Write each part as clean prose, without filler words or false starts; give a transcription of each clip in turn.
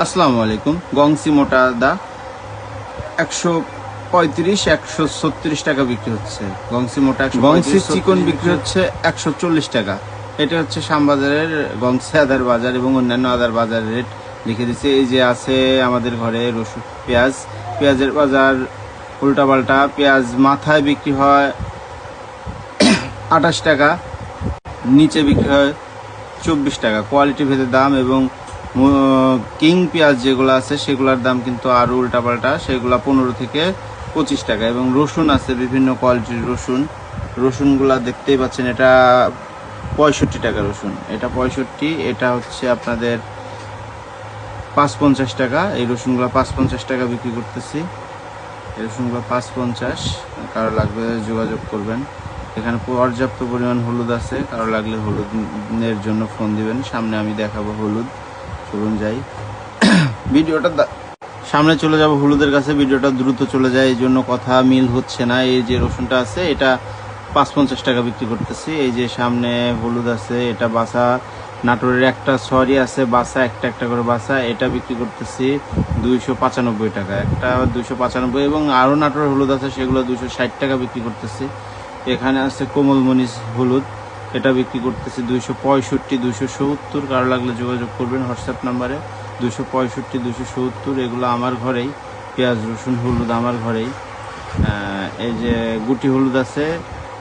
আসসালামু আলাইকুম। গংসি মোটা আদা 135-136 টাকা বিক্রি হচ্ছে। গংসি মোটা গংসি চিকন বিক্রি হচ্ছে 140 টাকা। এটা হচ্ছে শ্যামবাজারের গংসি আদার বাজার এবং অন্যান্য আদার বাজার রেট লিখে দিচ্ছে। এই যে আছে আমাদের ঘরে রসুন, পেঁয়াজের বাজার উল্টাপাল্টা। পেঁয়াজ মাথায় বিক্রি হয় 28 টাকা, নিচে বিক্রি হয় 24 টাকা। কোয়ালিটি ভেদে দাম এবং কিং পেঁয়াজ যেগুলো আছে সেগুলোর দাম কিন্তু আরও উল্টাপাল্টা, সেগুলো 15 থেকে 25 টাকা। এবং রসুন আছে বিভিন্ন কোয়ালিটির রসুনগুলা দেখতেই পাচ্ছেন। এটা 65 টাকা রসুন, এটা 65। এটা হচ্ছে আপনাদের 550 টাকা। এই রসুনগুলো 550 টাকা বিক্রি করতেছি। এই রসুনগুলো 550। কারো লাগবে যোগাযোগ করবেন। এখানে পর্যাপ্ত পরিমাণ হলুদ আছে, কারো লাগলে হলুদের জন্য ফোন দিবেন। সামনে আমি দেখাবো হলুদ। চলুন যাই, ভিডিওটা সামনে চলে যাব হলুদের কাছে। ভিডিওটা দ্রুত চলে যায়, এই জন্য কথা মিল হচ্ছে না। এই যে রসুনটা আছে এটা 550 টাকা বিক্রি করতেছি। এই যে সামনে হলুদ আছে, এটা বাসা নাটোরের একটা সরি আছে বাসা, একটা করে বাসা, এটা বিক্রি করতেছি 295 টাকা। একটা 295 এবং আরও নাটোরের হলুদ আছে সেগুলো 260 টাকা বিক্রি করতেছি। এখানে আছে কোমলমণিজ হলুদ, এটা বিক্রি করতেছি 265, 270। কারো লাগলে যোগাযোগ করবেন হোয়াটসঅ্যাপ নাম্বারে। 265, 270 এগুলো আমার ঘরেই। পেঁয়াজ রসুন হলুদ আমার ঘরেই। এই যে গুটি হলুদ আছে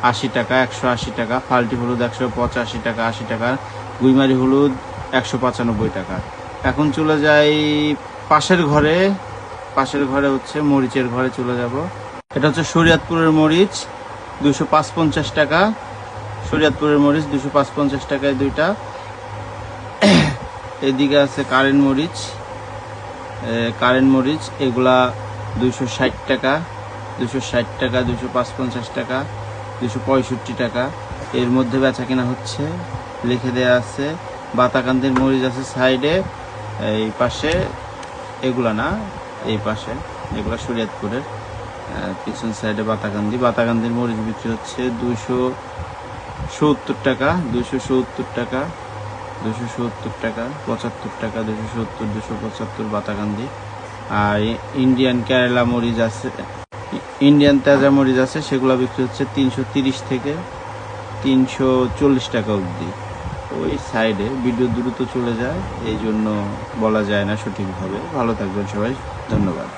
80 টাকা, 180 টাকা। ফাল্টি হলুদ 185 টাকা, 80 টাকা। গুইমারি হলুদ 195 টাকা। এখন চলে যাই পাশের ঘরে হচ্ছে মরিচের ঘরে চলে যাব। এটা হচ্ছে শরীয়তপুরের মরিচ 255 টাকা। শরীয়তপুরের মরিচ 255 টাকায় দুইটা। এদিকে আছে কারেন্ট মরিচ, এগুলা 260 টাকা, 255 টাকা, 265 টাকা। এর মধ্যে বেচা কেনা হচ্ছে, লিখে দেয়া আছে। বাতাকান্দির মরিচ আছে সাইডে, এই পাশে এগুলা না, এই পাশে এগুলা শরীয়তপুরের পিছন সাইডে বাতাকান্দির মরিচ বিক্রি হচ্ছে 270 টাকা, 270 টাকা, 270 টাকা, 75 টাকা, 270, 275 বাতাকান্দি। আর ইন্ডিয়ান কেরালা মরিচ আছে, ইন্ডিয়ান তাজা মরিচ আছে, সেগুলো বিক্রি হচ্ছে 330 থেকে 340 টাকা অবধি। ওই সাইডে ভিডিও দ্রুত চলে যায়, এই জন্য বলা যায় না সঠিকভাবে। ভালো থাকবেন সবাই, ধন্যবাদ।